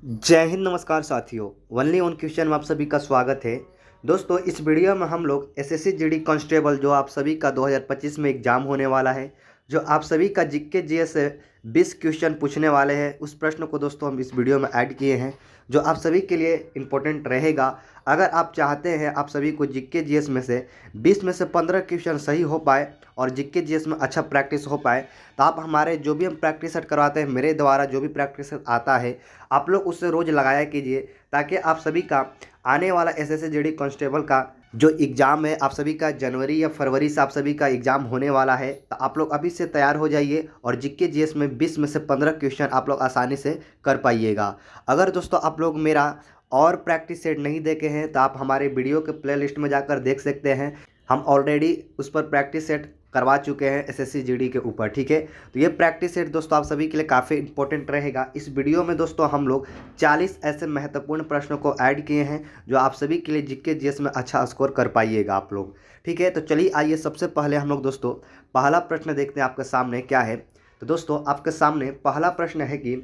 जय हिंद, नमस्कार साथियों। वनली ऑन क्वेश्चन में आप सभी का स्वागत है। दोस्तों, इस वीडियो में हम लोग एसएससी जीडी कांस्टेबल जो आप सभी का 2025 में एग्जाम होने वाला है, जो आप सभी का जीके जीएस से 20 क्वेश्चन पूछने वाले हैं, उस प्रश्न को दोस्तों हम इस वीडियो में ऐड किए हैं, जो आप सभी के लिए इम्पोर्टेंट रहेगा। अगर आप चाहते हैं आप सभी को जीके जीएस में से 20 में से 15 क्वेश्चन सही हो पाए और जीके जीएस में अच्छा प्रैक्टिस हो पाए, तो आप हमारे जो भी हम प्रैक्टिस सेट करवाते हैं, मेरे द्वारा जो भी प्रैक्टिस सेट आता है, आप लोग उससे रोज़ लगाया कीजिए, ताकि आप सभी का आने वाला एसएससी जीडी कांस्टेबल का जो एग्ज़ाम है, आप सभी का जनवरी या फरवरी से आप सभी का एग्ज़ाम होने वाला है। तो आप लोग अभी से तैयार हो जाइए और जीके जीएस में 20 में से 15 क्वेश्चन आप लोग आसानी से कर पाइएगा। अगर दोस्तों आप लोग मेरा और प्रैक्टिस सेट नहीं देखे हैं, तो आप हमारे वीडियो के प्लेलिस्ट में जाकर देख सकते हैं। हम ऑलरेडी उस पर प्रैक्टिस सेट करवा चुके हैं एसएससी जीडी के ऊपर, ठीक है। तो ये प्रैक्टिस सेट दोस्तों आप सभी के लिए काफ़ी इंपॉर्टेंट रहेगा। इस वीडियो में दोस्तों हम लोग 40 ऐसे महत्वपूर्ण प्रश्नों को ऐड किए हैं, जो आप सभी के लिए जीके जीएस में अच्छा स्कोर कर पाइएगा आप लोग, ठीक है। तो चलिए आइए, सबसे पहले हम लोग दोस्तों पहला प्रश्न देखते हैं आपके सामने क्या है। तो दोस्तों आपके सामने पहला प्रश्न है कि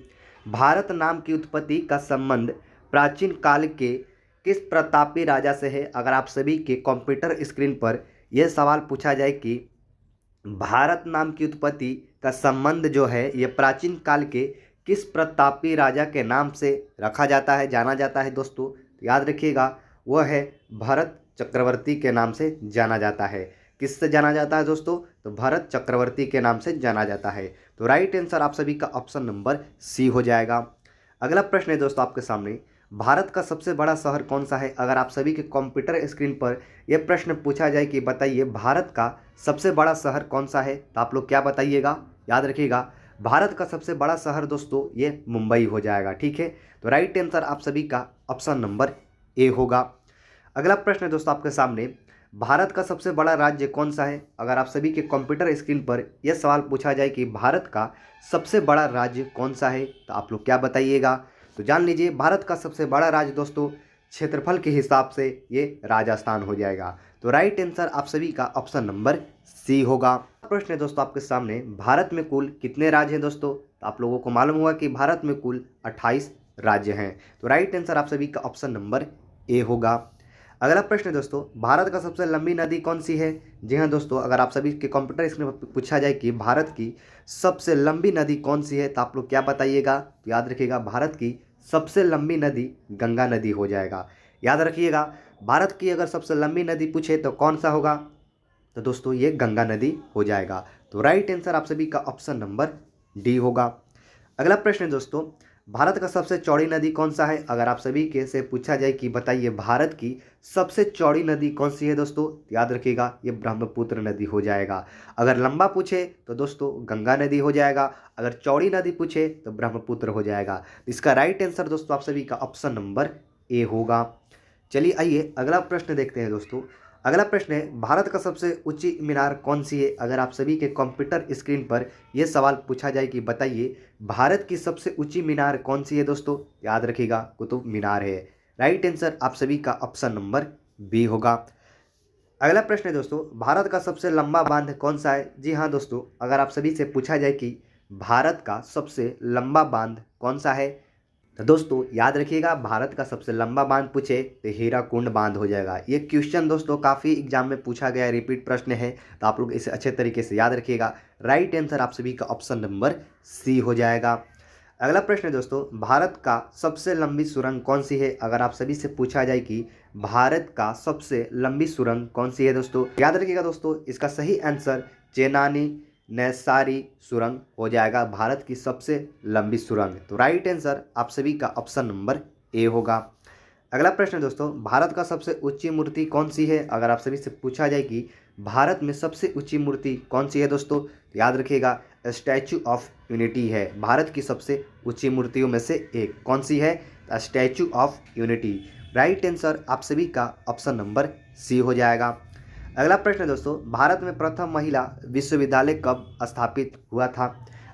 भारत नाम की उत्पत्ति का संबंध प्राचीन काल के किस प्रतापी राजा से है। अगर आप सभी के कंप्यूटर स्क्रीन पर यह सवाल पूछा जाए कि भारत नाम की उत्पत्ति का संबंध जो है ये प्राचीन काल के किस प्रतापी राजा के नाम से रखा जाता है, जाना जाता है दोस्तों, तो याद रखिएगा वह है भरत चक्रवर्ती के नाम से जाना जाता है। किससे जाना जाता है दोस्तों? तो भरत चक्रवर्ती के नाम से जाना जाता है। तो राइट आंसर आप सभी का ऑप्शन नंबर सी हो जाएगा। अगला प्रश्न है दोस्तों आपके सामने, भारत का सबसे बड़ा शहर कौन सा है। अगर आप सभी के कंप्यूटर स्क्रीन पर यह प्रश्न पूछा जाए कि बताइए भारत का सबसे बड़ा शहर कौन सा है, तो आप लोग क्या बताइएगा? याद रखिएगा भारत का सबसे बड़ा शहर दोस्तों ये मुंबई हो जाएगा, ठीक है। तो राइट आंसर आप सभी का ऑप्शन नंबर ए होगा। अगला प्रश्न है दोस्तों आपके सामने, भारत का सबसे बड़ा राज्य कौन सा है। अगर आप सभी के कंप्यूटर स्क्रीन पर यह सवाल पूछा जाए कि भारत का सबसे बड़ा राज्य कौन सा है, तो आप लोग क्या बताइएगा? तो जान लीजिए भारत का सबसे बड़ा राज्य दोस्तों क्षेत्रफल के हिसाब से ये राजस्थान हो जाएगा। तो राइट आंसर आप सभी का ऑप्शन नंबर सी होगा। प्रश्न है दोस्तों आपके सामने, भारत में कुल कितने राज्य हैं दोस्तों? तो आप लोगों को मालूम होगा कि भारत में कुल 28 राज्य हैं। तो राइट आंसर आप सभी का ऑप्शन नंबर ए होगा। अगला प्रश्न है दोस्तों, भारत का सबसे लंबी नदी कौन सी है। जी हाँ दोस्तों, अगर आप सभी के कंप्यूटर स्क्रीन पर पूछा जाए कि भारत की सबसे लंबी नदी कौन सी है, तो आप लोग क्या बताइएगा? तो याद रखिएगा भारत की सबसे लंबी नदी गंगा नदी हो जाएगा। याद रखिएगा भारत की अगर सबसे लंबी नदी पूछे तो कौन सा होगा, तो दोस्तों ये गंगा नदी हो जाएगा। तो राइट आंसर आप सभी का ऑप्शन नंबर डी होगा। अगला प्रश्न है दोस्तों, भारत का सबसे चौड़ी नदी कौन सा है। अगर आप सभी के से पूछा जाए कि बताइए भारत की सबसे चौड़ी नदी कौन सी है दोस्तों, तो याद रखिएगा ये ब्रह्मपुत्र नदी हो जाएगा। अगर लंबा पूछे तो दोस्तों गंगा नदी हो जाएगा, अगर चौड़ी नदी पूछे तो ब्रह्मपुत्र हो जाएगा। इसका राइट आंसर दोस्तों आप सभी का ऑप्शन नंबर ए होगा। चलिए आइए अगला प्रश्न देखते हैं दोस्तों। अगला प्रश्न है, भारत का सबसे ऊंची मीनार कौन सी है। अगर आप सभी के कंप्यूटर स्क्रीन पर यह सवाल पूछा जाए कि बताइए भारत की सबसे ऊंची मीनार कौन सी है दोस्तों, याद रखिएगा कुतुब मीनार है। राइट आंसर आप सभी का ऑप्शन नंबर बी होगा। अगला प्रश्न है दोस्तों, भारत का सबसे लंबा बांध कौन सा है। जी हाँ दोस्तों, अगर आप सभी से पूछा जाए कि भारत का सबसे लंबा बांध कौन सा है, तो दोस्तों याद रखिएगा भारत का सबसे लंबा बांध पूछे तो हीराकुंड बांध हो जाएगा। ये क्वेश्चन दोस्तों काफ़ी एग्जाम में पूछा गया रिपीट प्रश्न है, तो आप लोग इसे अच्छे तरीके से याद रखिएगा। राइट आंसर आप सभी का ऑप्शन नंबर सी हो जाएगा। अगला प्रश्न है दोस्तों, भारत का सबसे लंबी सुरंग कौन सी है। अगर आप सभी से पूछा जाए कि भारत का सबसे लंबी सुरंग कौन सी है दोस्तों, याद रखिएगा दोस्तों इसका सही आंसर चेनानी नैसारी सुरंग हो जाएगा, भारत की सबसे लंबी सुरंग। तो राइट आंसर आप सभी का ऑप्शन नंबर ए होगा। अगला प्रश्न है दोस्तों, भारत का सबसे ऊंची मूर्ति कौन सी है। अगर आप सभी से पूछा जाए कि भारत में सबसे ऊंची मूर्ति कौन सी है दोस्तों, तो याद रखिएगा स्टैचू ऑफ यूनिटी है, भारत की सबसे ऊंची मूर्तियों में से एक। कौन सी है? Statue of unity. Right answer आप सभी का ऑप्शन नंबर सी हो जाएगा। अगला प्रश्न है दोस्तों, भारत में प्रथम महिला विश्वविद्यालय कब स्थापित हुआ था।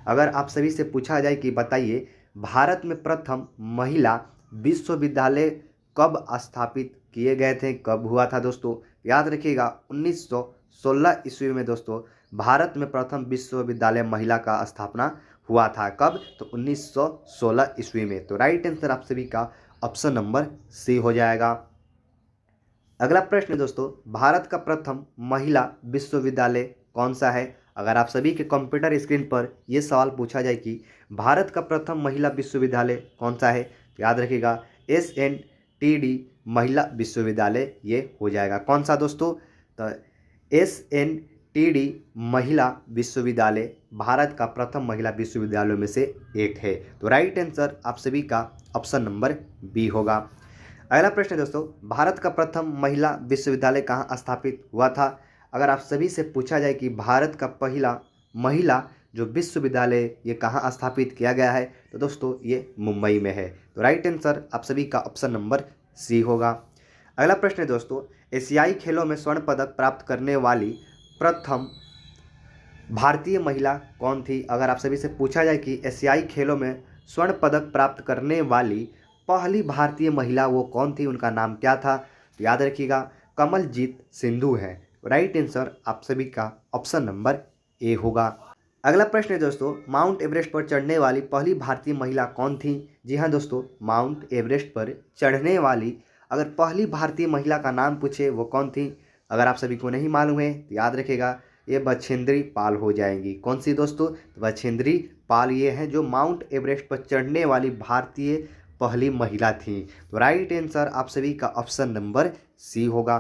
अगर आप सभी से पूछा जाए कि बताइए भारत में प्रथम महिला विश्वविद्यालय कब स्थापित किए गए थे, कब हुआ था दोस्तों, याद रखिएगा 1916 ईस्वी में दोस्तों भारत में प्रथम विश्वविद्यालय महिला का स्थापना हुआ था। कब? तो 1916 ईस्वी में। तो राइट आंसर आप सभी का ऑप्शन नंबर सी हो जाएगा। अगला प्रश्न है दोस्तों, भारत का प्रथम महिला विश्वविद्यालय कौन सा है? अगर आप सभी के कंप्यूटर स्क्रीन पर यह सवाल पूछा जाए कि भारत का प्रथम महिला विश्वविद्यालय कौन सा है, तो याद रखिएगा SNTD महिला विश्वविद्यालय ये हो जाएगा। कौन सा दोस्तों? तो SNTD महिला विश्वविद्यालय भारत का प्रथम महिला विश्वविद्यालयों में से एक है। तो राइट आंसर आप सभी का ऑप्शन नंबर बी होगा। अगला प्रश्न है दोस्तों, भारत का प्रथम महिला विश्वविद्यालय कहाँ स्थापित हुआ था? अगर आप सभी से पूछा जाए कि भारत का पहला महिला जो विश्वविद्यालय ये कहाँ स्थापित किया गया है, तो दोस्तों ये मुंबई में है। तो राइट आंसर आप सभी का ऑप्शन नंबर सी होगा। अगला प्रश्न है दोस्तों, एशियाई खेलों में स्वर्ण पदक प्राप्त करने वाली प्रथम भारतीय महिला कौन थी? अगर आप सभी से पूछा जाए कि एशियाई खेलों में स्वर्ण पदक प्राप्त करने वाली पहली भारतीय महिला वो कौन थी, उनका नाम क्या था? तो याद रखिएगा कमलजीत सिंधु है। राइट आंसर आप सभी का ऑप्शन नंबर ए होगा। अगला प्रश्न है दोस्तों, माउंट एवरेस्ट पर चढ़ने वाली पहली भारतीय महिला कौन थी? जी हाँ दोस्तों, माउंट एवरेस्ट पर चढ़ने वाली अगर पहली भारतीय महिला का नाम पूछे वो कौन थी, अगर आप सभी को नहीं मालूम है तो याद रखिएगा ये बछेंद्री पाल हो जाएंगी। कौन सी दोस्तों? तो बछेंद्री पाल ये है जो माउंट एवरेस्ट पर चढ़ने वाली भारतीय पहली महिला थी। तो राइट आंसर आप सभी का ऑप्शन नंबर सी होगा।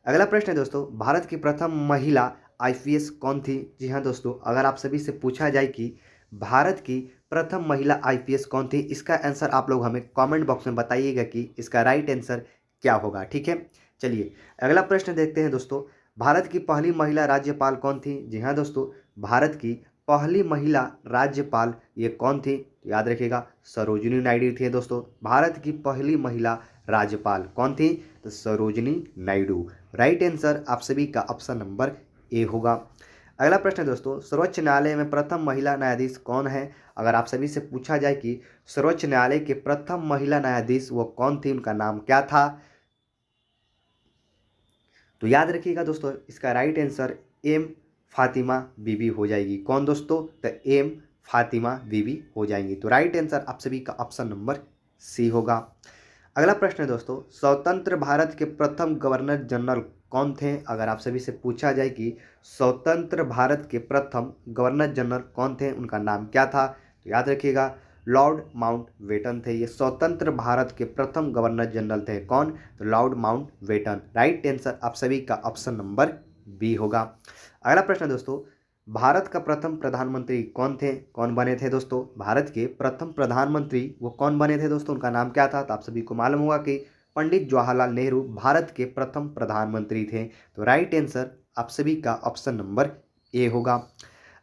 अगला प्रश्न है दोस्तों, भारत की प्रथम महिला IPS कौन थी? जी हाँ दोस्तों, अगर आप सभी से पूछा जाए कि भारत की प्रथम महिला IPS कौन थी, इसका आंसर आप लोग हमें कमेंट बॉक्स में बताइएगा कि इसका राइट आंसर क्या होगा। ठीक है, चलिए अगला प्रश्न देखते हैं दोस्तों, भारत की पहली महिला राज्यपाल कौन थी? जी हाँ दोस्तों, भारत की पहली महिला राज्यपाल ये कौन थी? याद रखिएगा सरोजिनी नायडू थी दोस्तों। भारत की पहली महिला राज्यपाल कौन थी? तो सरोजिनी नायडू। राइट आंसर आप सभी का ऑप्शन नंबर ए होगा। अगला प्रश्न है दोस्तों, सर्वोच्च न्यायालय में प्रथम महिला न्यायाधीश कौन है? अगर आप सभी से पूछा जाए कि सर्वोच्च न्यायालय के प्रथम महिला न्यायाधीश वो कौन थी, उनका नाम क्या था, तो याद रखिएगा दोस्तों इसका राइट आंसर एम फातिमा बीबी हो जाएगी। कौन दोस्तों? तो एम फातिमा बीबी हो जाएंगी। तो राइट आंसर आप सभी का ऑप्शन नंबर सी होगा। अगला प्रश्न है दोस्तों, स्वतंत्र भारत के प्रथम गवर्नर जनरल कौन थे? अगर आप सभी से पूछा जाए कि स्वतंत्र भारत के प्रथम गवर्नर जनरल कौन थे, उनका नाम क्या था, तो याद रखिएगा लॉर्ड माउंटबेटन थे। ये स्वतंत्र भारत के प्रथम गवर्नर जनरल थे। कौन? तो लॉर्ड माउंटबेटन। राइट आंसर आप सभी का ऑप्शन नंबर बी होगा। अगला प्रश्न दोस्तों, भारत का प्रथम प्रधानमंत्री कौन थे, कौन बने थे दोस्तों? भारत के प्रथम प्रधानमंत्री वो कौन बने थे दोस्तों, उनका नाम क्या था? तो आप सभी को मालूम होगा कि पंडित जवाहरलाल नेहरू भारत के प्रथम प्रधानमंत्री थे। तो राइट आंसर आप सभी का ऑप्शन नंबर ए होगा।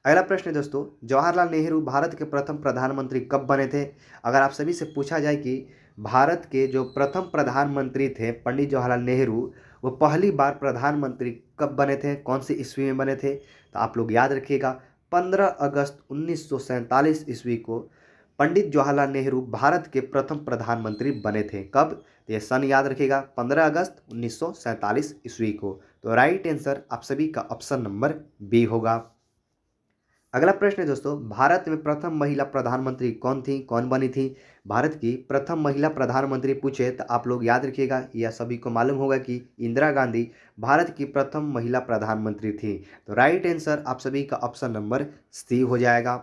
अगला प्रश्न है दोस्तों, जवाहरलाल नेहरू भारत के प्रथम प्रधानमंत्री कब बने थे? अगर आप सभी से पूछा जाए कि भारत के जो प्रथम प्रधानमंत्री थे पंडित जवाहरलाल नेहरू, वो पहली बार प्रधानमंत्री कब बने थे, कौन सी ईस्वी में बने थे, तो आप लोग याद रखिएगा 15 अगस्त 1947 ईस्वी को पंडित जवाहरलाल नेहरू भारत के प्रथम प्रधानमंत्री बने थे। कब? तो ये सन याद रखिएगा 15 अगस्त 1947 ईस्वी को। तो राइट आंसर आप सभी का ऑप्शन नंबर बी होगा। अगला प्रश्न है दोस्तों, भारत में प्रथम महिला प्रधानमंत्री कौन थी, कौन बनी थी? भारत की प्रथम महिला प्रधानमंत्री पूछे तो आप लोग याद रखिएगा, यह सभी को मालूम होगा कि इंदिरा गांधी भारत की प्रथम महिला प्रधानमंत्री थी। तो राइट आंसर आप सभी का ऑप्शन नंबर सी हो जाएगा।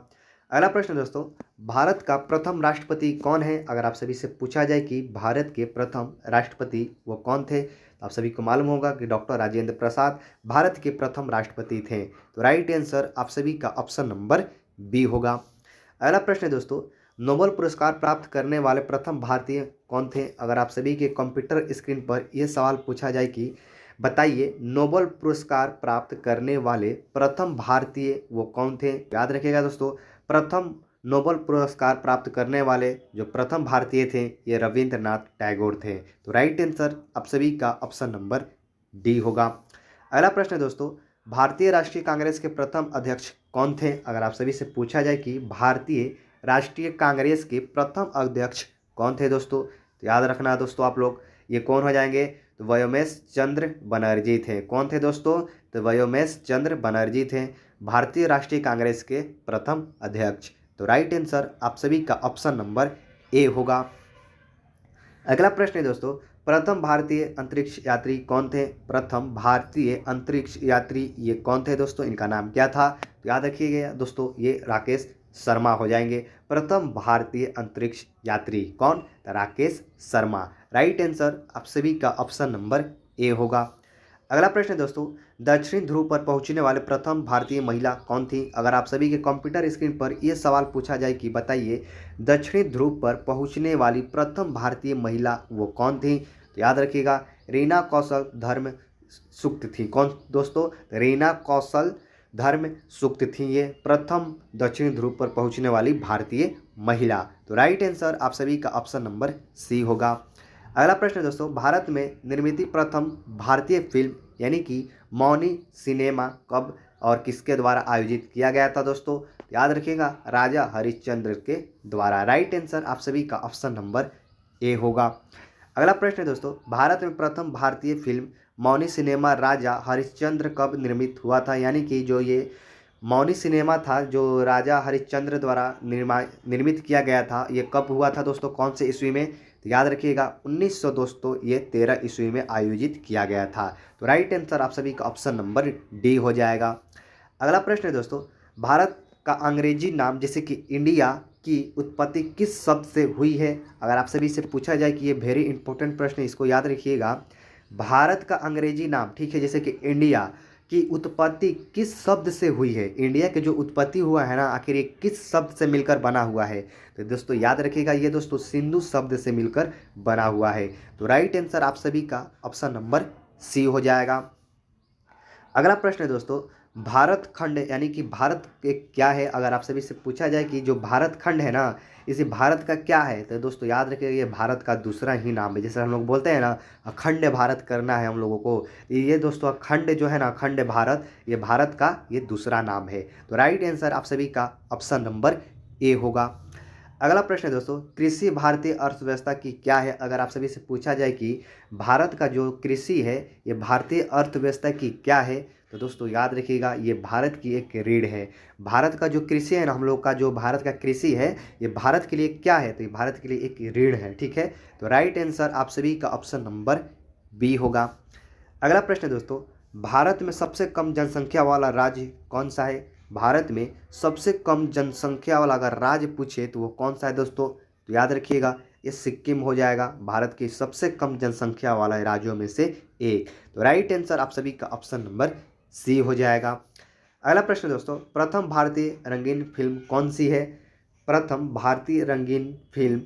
अगला प्रश्न दोस्तों, भारत का प्रथम राष्ट्रपति कौन है? अगर आप सभी से पूछा जाए कि भारत के प्रथम राष्ट्रपति वो कौन थे, तो आप सभी को मालूम होगा कि डॉक्टर राजेंद्र प्रसाद भारत के प्रथम राष्ट्रपति थे। तो राइट आंसर आप सभी का ऑप्शन नंबर बी होगा। अगला प्रश्न है दोस्तों, नोबेल पुरस्कार प्राप्त करने वाले प्रथम भारतीय कौन थे? अगर आप सभी के कंप्यूटर स्क्रीन पर यह सवाल पूछा जाए कि बताइए नोबेल पुरस्कार प्राप्त करने वाले प्रथम भारतीय वो कौन थे, याद रखिएगा दोस्तों प्रथम नोबेल पुरस्कार प्राप्त करने वाले जो प्रथम भारतीय थे ये रविंद्रनाथ टैगोर थे। तो राइट आंसर आप सभी का ऑप्शन नंबर डी होगा। अगला प्रश्न है दोस्तों, भारतीय राष्ट्रीय कांग्रेस के प्रथम अध्यक्ष कौन थे? अगर आप सभी से पूछा जाए कि भारतीय राष्ट्रीय कांग्रेस के प्रथम अध्यक्ष कौन थे दोस्तों, तो याद रखना दोस्तों आप लोग ये कौन हो जाएंगे, तो व्योमेश चंद्र बनर्जी थे। कौन थे दोस्तों? तो व्योमेश चंद्र बनर्जी थे भारतीय राष्ट्रीय कांग्रेस के प्रथम अध्यक्ष। तो राइट आंसर आप सभी का ऑप्शन नंबर ए होगा। अगला प्रश्न है दोस्तों, प्रथम भारतीय अंतरिक्ष यात्री कौन थे? प्रथम भारतीय अंतरिक्ष यात्री ये कौन थे दोस्तों, इनका नाम क्या था? तो याद रखिएगा दोस्तों, ये राकेश शर्मा हो जाएंगे। प्रथम भारतीय अंतरिक्ष यात्री कौन? तो राकेश शर्मा। राइट आंसर आप सभी का ऑप्शन नंबर ए होगा। अगला प्रश्न है दोस्तों, दक्षिण ध्रुव पर पहुंचने वाले प्रथम भारतीय महिला कौन थी? अगर आप सभी के कंप्यूटर स्क्रीन पर यह सवाल पूछा जाए कि बताइए दक्षिण ध्रुव पर पहुंचने वाली प्रथम भारतीय महिला वो कौन थी, तो याद रखिएगा रीना कौशल धर्म सुक्त थी। कौन दोस्तों? रीना कौशल धर्म सुक्त थी ये प्रथम दक्षिण ध्रुव पर पहुंचने वाली भारतीय महिला। तो राइट आंसर आप सभी का ऑप्शन नंबर सी होगा। अगला प्रश्न है दोस्तों, भारत में निर्मित प्रथम भारतीय फिल्म यानी कि मौनी सिनेमा कब और किसके द्वारा आयोजित किया गया था दोस्तों? याद रखिएगा राजा हरिश्चंद्र के द्वारा। राइट आंसर आप सभी का ऑप्शन नंबर ए होगा। अगला प्रश्न है दोस्तों, भारत में प्रथम भारतीय फिल्म मौनी सिनेमा राजा हरिश्चंद्र कब निर्मित हुआ था? यानी कि जो ये मौनी सिनेमा था जो राजा हरिश्चंद्र द्वारा निर्मित किया गया था, ये कब हुआ था दोस्तों, कौन से ईस्वी में? तो याद रखिएगा 1900 दोस्तों, ये 13 ईस्वी में आयोजित किया गया था। तो राइट आंसर आप सभी का ऑप्शन नंबर डी हो जाएगा। अगला प्रश्न है दोस्तों, भारत का अंग्रेजी नाम जैसे कि इंडिया की उत्पत्ति किस शब्द से हुई है? अगर आप सभी से पूछा जाए कि ये वेरी इंपॉर्टेंट प्रश्न है, इसको याद रखिएगा। भारत का अंग्रेजी नाम, ठीक है, जैसे कि इंडिया की उत्पत्ति किस शब्द से हुई है? इंडिया के जो उत्पत्ति हुआ है ना, आखिर ये किस शब्द से मिलकर बना हुआ है? तो दोस्तों याद रखिएगा ये दोस्तों सिंधु शब्द से मिलकर बना हुआ है। तो राइट आंसर आप सभी का ऑप्शन नंबर सी हो जाएगा। अगला प्रश्न है दोस्तों, भारत खंड यानी कि भारत एक क्या है? अगर आप सभी से पूछा जाए कि जो भारत खंड है ना, इसे भारत का क्या है? तो दोस्तों याद रखिएगा ये भारत का दूसरा ही नाम है। जैसे हम लोग बोलते हैं ना अखंड भारत करना है हम लोगों को, ये दोस्तों अखंड जो है ना, अखंड भारत, ये भारत का ये दूसरा नाम है। तो राइट आंसर आप सभी का ऑप्शन नंबर ए होगा। अगला प्रश्न है दोस्तों, कृषि भारतीय अर्थव्यवस्था की क्या है? अगर आप सभी से पूछा जाए कि भारत का जो कृषि है ये भारतीय अर्थव्यवस्था की क्या है, तो दोस्तों याद रखिएगा ये भारत की एक रीढ़ है। भारत का जो कृषि है ना, हम लोग का जो भारत का कृषि है ये भारत के लिए क्या है? तो ये भारत के लिए एक रीढ़ है, ठीक है। तो राइट आंसर आप सभी का ऑप्शन नंबर बी होगा। अगला प्रश्न है दोस्तों, भारत में सबसे कम जनसंख्या वाला राज्य कौन सा है? भारत में सबसे कम जनसंख्या वाला अगर राज्य पूछे तो वो कौन सा है दोस्तों? तो याद रखिएगा ये सिक्किम हो जाएगा, भारत की सबसे कम जनसंख्या वाला राज्यों में से एक। तो राइट आंसर आप सभी का ऑप्शन नंबर सी हो जाएगा। अगला प्रश्न दोस्तों, प्रथम भारतीय रंगीन फिल्म कौन सी है? प्रथम भारतीय रंगीन फिल्म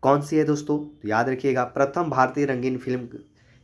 कौन सी है दोस्तों? तो याद रखिएगा प्रथम भारतीय रंगीन फिल्म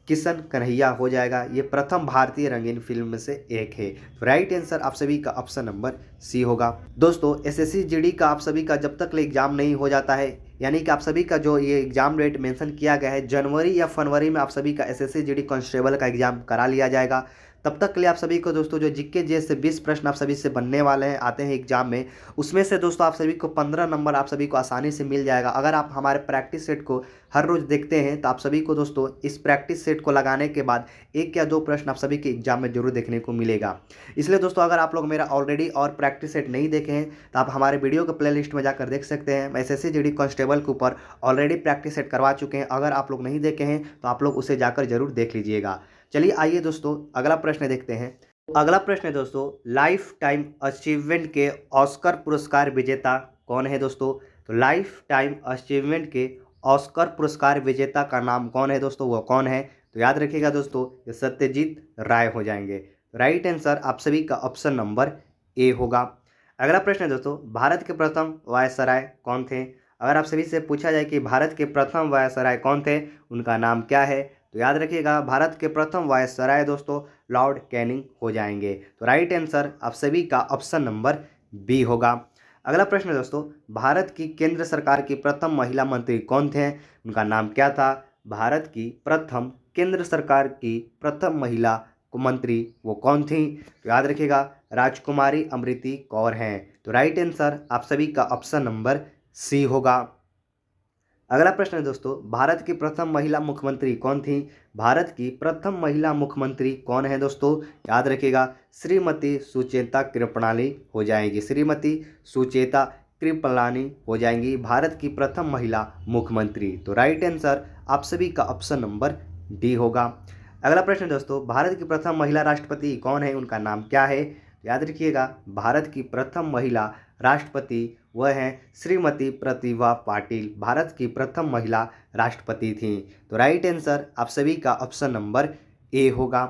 किशन कन्हैया हो जाएगा। ये प्रथम भारतीय रंगीन फिल्म में से एक है। तो राइट आंसर आप सभी का ऑप्शन नंबर सी होगा। दोस्तों एसएससी जीडी का आप सभी का जब तक एग्जाम नहीं हो जाता है, यानी कि आप सभी का जो ये एग्जाम डेट मेंशन किया गया है जनवरी या फरवरी में आप सभी का एसएससी जीडी कांस्टेबल का एग्जाम करा लिया जाएगा। तब तक के लिए आप सभी को दोस्तों जो जीके जीएस से 20 प्रश्न आप सभी से बनने वाले हैं आते हैं एग्जाम में, उसमें से दोस्तों आप सभी को 15 नंबर आप सभी को आसानी से मिल जाएगा। अगर आप हमारे प्रैक्टिस सेट को हर रोज़ देखते हैं तो आप सभी को दोस्तों इस प्रैक्टिस सेट को लगाने के बाद 1 या 2 प्रश्न आप सभी के एग्जाम में जरूर देखने को मिलेगा। इसलिए दोस्तों अगर आप लोग मेरा ऑलरेडी और प्रैक्टिस सेट नहीं देखे हैं तो आप हमारे वीडियो के प्लेलिस्ट में जाकर देख सकते हैं। मैं एसएससी जीडी कांस्टेबल के ऊपर ऑलरेडी प्रैक्टिस सेट करवा चुके हैं। अगर आप लोग नहीं देखे हैं तो आप लोग उसे जाकर जरूर देख लीजिएगा। चलिए आइए दोस्तों अगला प्रश्न देखते हैं। अगला प्रश्न है दोस्तों, लाइफ टाइम अचीवमेंट के ऑस्कर पुरस्कार विजेता कौन है दोस्तों? तो लाइफ टाइम अचीवमेंट के ऑस्कर पुरस्कार विजेता का नाम कौन है दोस्तों, वो कौन है? तो याद रखिएगा दोस्तों ये सत्यजीत राय हो जाएंगे। राइट आंसर आप सभी का ऑप्शन नंबर ए होगा। अगला प्रश्न है दोस्तों, भारत के प्रथम वायसराय कौन थे? अगर आप सभी से पूछा जाए कि भारत के प्रथम वायसराय कौन थे, उनका नाम क्या है? तो याद रखिएगा भारत के प्रथम वायसराय दोस्तों लॉर्ड कैनिंग हो जाएंगे। तो राइट आंसर आप सभी का ऑप्शन नंबर बी होगा। अगला प्रश्न है दोस्तों, भारत की केंद्र सरकार की प्रथम महिला मंत्री कौन थे? उनका नाम क्या था? भारत की प्रथम केंद्र सरकार की प्रथम महिला मंत्री वो कौन थी? तो याद रखिएगा राजकुमारी अमृति कौर हैं। तो राइट आंसर आप सभी का ऑप्शन नंबर सी होगा। अगला प्रश्न है दोस्तों, भारत की प्रथम महिला मुख्यमंत्री कौन थी? भारत की प्रथम महिला मुख्यमंत्री कौन है दोस्तों? याद रखिएगा, श्रीमती सुचेता कृपलानी हो जाएंगी। श्रीमती सुचेता कृपलानी हो जाएंगी भारत की प्रथम महिला मुख्यमंत्री। तो राइट आंसर आप सभी का ऑप्शन नंबर डी होगा। अगला प्रश्न दोस्तों, भारत की प्रथम महिला राष्ट्रपति कौन है? उनका नाम क्या है? याद रखिएगा, भारत की प्रथम महिला राष्ट्रपति वह हैं श्रीमती प्रतिभा पाटिल, भारत की प्रथम महिला राष्ट्रपति थीं। तो राइट आंसर आप सभी का ऑप्शन नंबर ए होगा।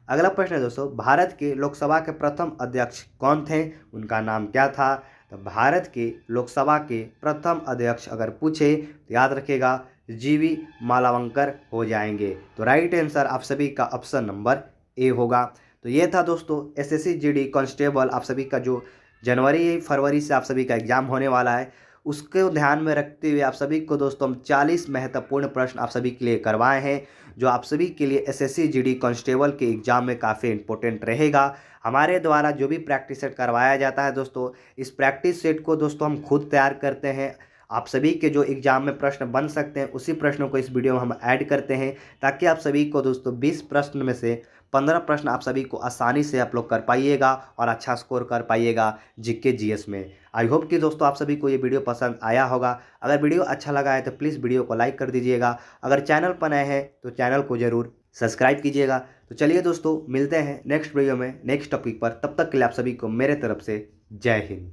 अगला प्रश्न है दोस्तों, भारत के लोकसभा के प्रथम अध्यक्ष कौन थे? उनका नाम क्या था? तो भारत के लोकसभा के प्रथम अध्यक्ष अगर पूछे तो याद रखिएगा जीवी मालावंकर हो जाएंगे। तो राइट आंसर आप सभी का ऑप्शन नंबर ए होगा। तो ये था दोस्तों एसएससी जीडी कांस्टेबल आप सभी का जो जनवरी फरवरी से आप सभी का एग्जाम होने वाला है, उसको ध्यान में रखते हुए आप सभी को दोस्तों हम 40 महत्वपूर्ण प्रश्न आप सभी के लिए करवाए हैं, जो आप सभी के लिए एसएससी जीडी कांस्टेबल के एग्जाम में काफ़ी इंपॉर्टेंट रहेगा। हमारे द्वारा जो भी प्रैक्टिस सेट करवाया जाता है दोस्तों, इस प्रैक्टिस सेट को दोस्तों हम खुद तैयार करते हैं। आप सभी के जो एग्जाम में प्रश्न बन सकते हैं उसी प्रश्नों को इस वीडियो में हम ऐड करते हैं, ताकि आप सभी को दोस्तों 20 प्रश्न में से 15 प्रश्न आप सभी को आसानी से आप लोग कर पाइएगा और अच्छा स्कोर कर पाइएगा जीके जीएस में। आई होप कि दोस्तों आप सभी को ये वीडियो पसंद आया होगा। अगर वीडियो अच्छा लगा है तो प्लीज़ वीडियो को लाइक कर दीजिएगा। अगर चैनल पर नए हैं तो चैनल को ज़रूर सब्सक्राइब कीजिएगा। तो चलिए दोस्तों, मिलते हैं नेक्स्ट वीडियो में नेक्स्ट टॉपिक पर। तब तक के लिए आप सभी को मेरे तरफ से जय हिंद।